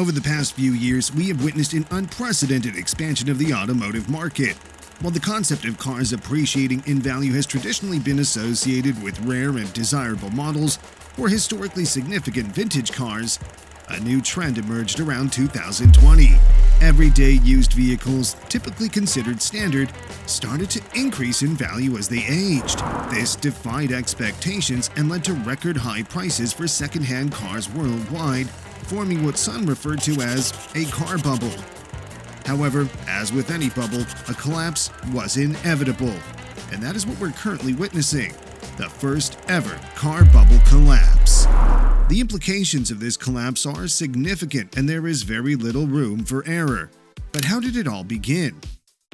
Over the past few years, we have witnessed an unprecedented expansion of the automotive market. While the concept of cars appreciating in value has traditionally been associated with rare and desirable models or historically significant vintage cars, a new trend emerged around 2020. Everyday used vehicles, typically considered standard, started to increase in value as they aged. This defied expectations and led to record high prices for second-hand cars worldwide, forming what some referred to as a car bubble. However, as with any bubble, a collapse was inevitable, and that is what we're currently witnessing, the first ever car bubble collapse. The implications of this collapse are significant, and there is very little room for error. But how did it all begin?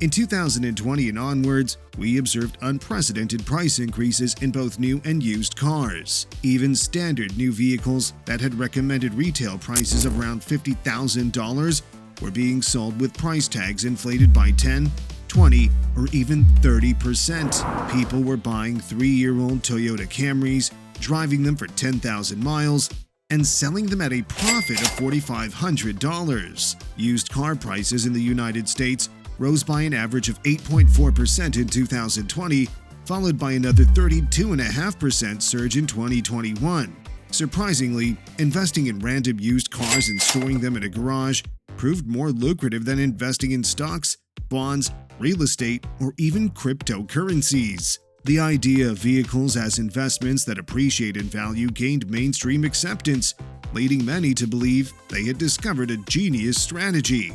In 2020 and onwards, we observed unprecedented price increases in both new and used cars. Even standard new vehicles that had recommended retail prices of around $50,000 were being sold with price tags inflated by 10, 20, or even 30%. People were buying 3-year-old Toyota Camrys, driving them for 10,000 miles, and selling them at a profit of $4,500. Used car prices in the United States rose by an average of 8.4% in 2020, followed by another 32.5% surge in 2021. Surprisingly, investing in random used cars and storing them in a garage proved more lucrative than investing in stocks, bonds, real estate, or even cryptocurrencies. The idea of vehicles as investments that appreciate in value gained mainstream acceptance, leading many to believe they had discovered a genius strategy.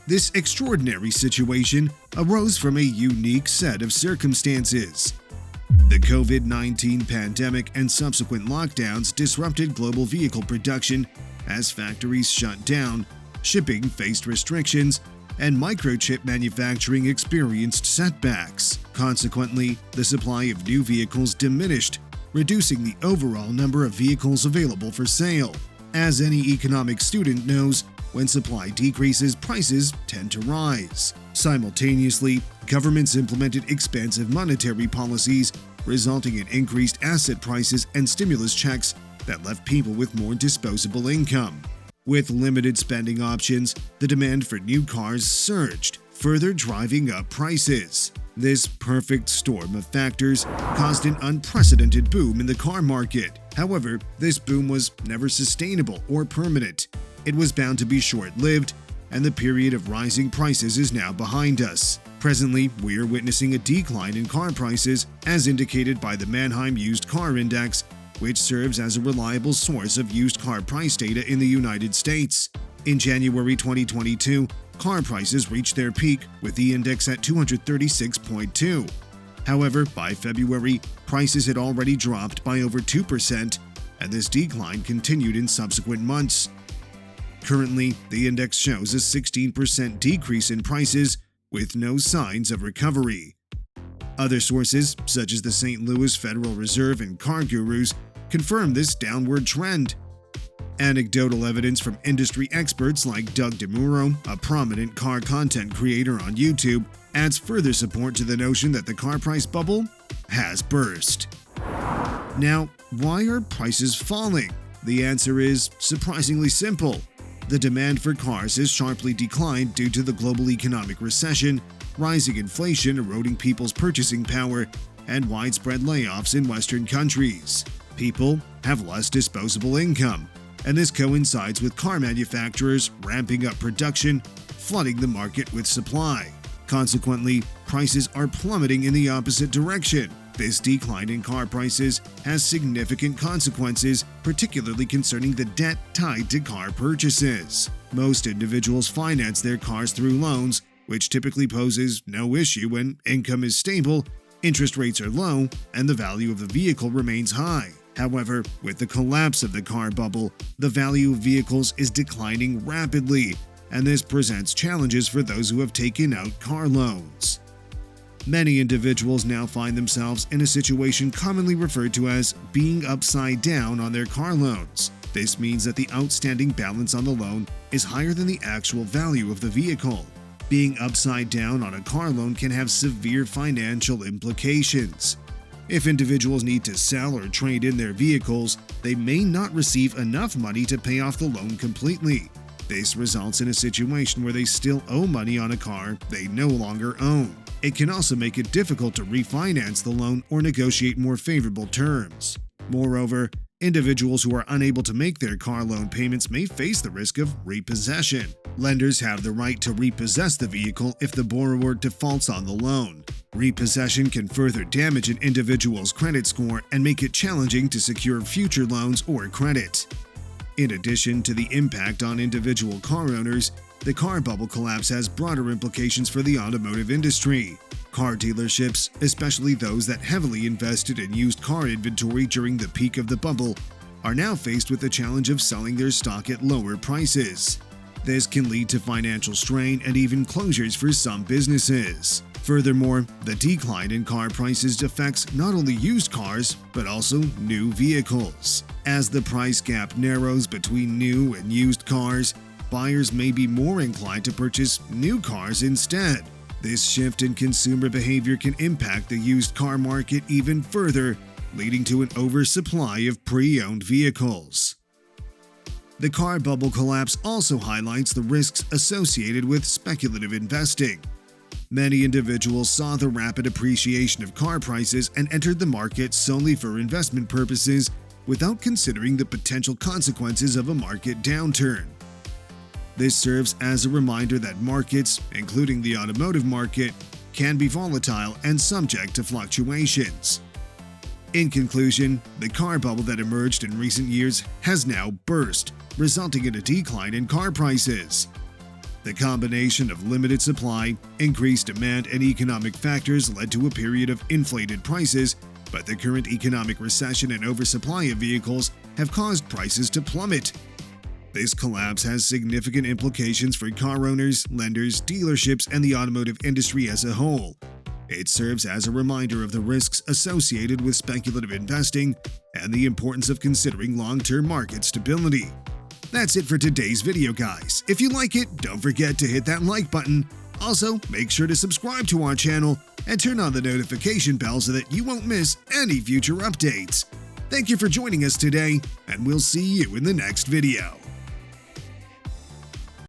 This extraordinary situation arose from a unique set of circumstances. The COVID-19 pandemic and subsequent lockdowns disrupted global vehicle production as factories shut down, shipping faced restrictions, and microchip manufacturing experienced setbacks. Consequently, the supply of new vehicles diminished, reducing the overall number of vehicles available for sale. As any economic student knows, when supply decreases, prices tend to rise. Simultaneously, governments implemented expansive monetary policies, resulting in increased asset prices and stimulus checks that left people with more disposable income. With limited spending options, the demand for new cars surged, further driving up prices. This perfect storm of factors caused an unprecedented boom in the car market. However, this boom was never sustainable or permanent. It was bound to be short-lived, and the period of rising prices is now behind us. Presently, we are witnessing a decline in car prices, as indicated by the Manheim Used Car Index, which serves as a reliable source of used car price data in the United States. In January 2022, car prices reached their peak, with the index at 236.2. However, by February, prices had already dropped by over 2%, and this decline continued in subsequent months. Currently, the index shows a 16% decrease in prices, with no signs of recovery. Other sources, such as the St. Louis Federal Reserve and Car Gurus, confirm this downward trend. Anecdotal evidence from industry experts like Doug DeMuro, a prominent car content creator on YouTube, adds further support to the notion that the car price bubble has burst. Now, why are prices falling? The answer is surprisingly simple. The demand for cars has sharply declined due to the global economic recession, rising inflation eroding people's purchasing power, and widespread layoffs in Western countries. People have less disposable income, and this coincides with car manufacturers ramping up production, flooding the market with supply. Consequently, prices are plummeting in the opposite direction. This decline in car prices has significant consequences, particularly concerning the debt tied to car purchases. Most individuals finance their cars through loans, which typically poses no issue when income is stable, interest rates are low, and the value of the vehicle remains high. However, with the collapse of the car bubble, the value of vehicles is declining rapidly, and this presents challenges for those who have taken out car loans. Many individuals now find themselves in a situation commonly referred to as being upside down on their car loans. This means that the outstanding balance on the loan is higher than the actual value of the vehicle. Being upside down on a car loan can have severe financial implications. If individuals need to sell or trade in their vehicles, they may not receive enough money to pay off the loan completely. This results in a situation where they still owe money on a car they no longer own. It can also make it difficult to refinance the loan or negotiate more favorable terms. Moreover, individuals who are unable to make their car loan payments may face the risk of repossession. Lenders have the right to repossess the vehicle if the borrower defaults on the loan. Repossession can further damage an individual's credit score and make it challenging to secure future loans or credit. In addition to the impact on individual car owners, the car bubble collapse has broader implications for the automotive industry. Car dealerships, especially those that heavily invested in used car inventory during the peak of the bubble, are now faced with the challenge of selling their stock at lower prices. This can lead to financial strain and even closures for some businesses. Furthermore, the decline in car prices affects not only used cars, but also new vehicles. As the price gap narrows between new and used cars, buyers may be more inclined to purchase new cars instead. This shift in consumer behavior can impact the used car market even further, leading to an oversupply of pre-owned vehicles. The car bubble collapse also highlights the risks associated with speculative investing. Many individuals saw the rapid appreciation of car prices and entered the market solely for investment purposes without considering the potential consequences of a market downturn. This serves as a reminder that markets, including the automotive market, can be volatile and subject to fluctuations. In conclusion, the car bubble that emerged in recent years has now burst, resulting in a decline in car prices. The combination of limited supply, increased demand, and economic factors led to a period of inflated prices, but the current economic recession and oversupply of vehicles have caused prices to plummet. This collapse has significant implications for car owners, lenders, dealerships, and the automotive industry as a whole. It serves as a reminder of the risks associated with speculative investing and the importance of considering long-term market stability. That's it for today's video, guys. If you like it, don't forget to hit that like button. Also, make sure to subscribe to our channel and turn on the notification bell so that you won't miss any future updates. Thank you for joining us today, and we'll see you in the next video.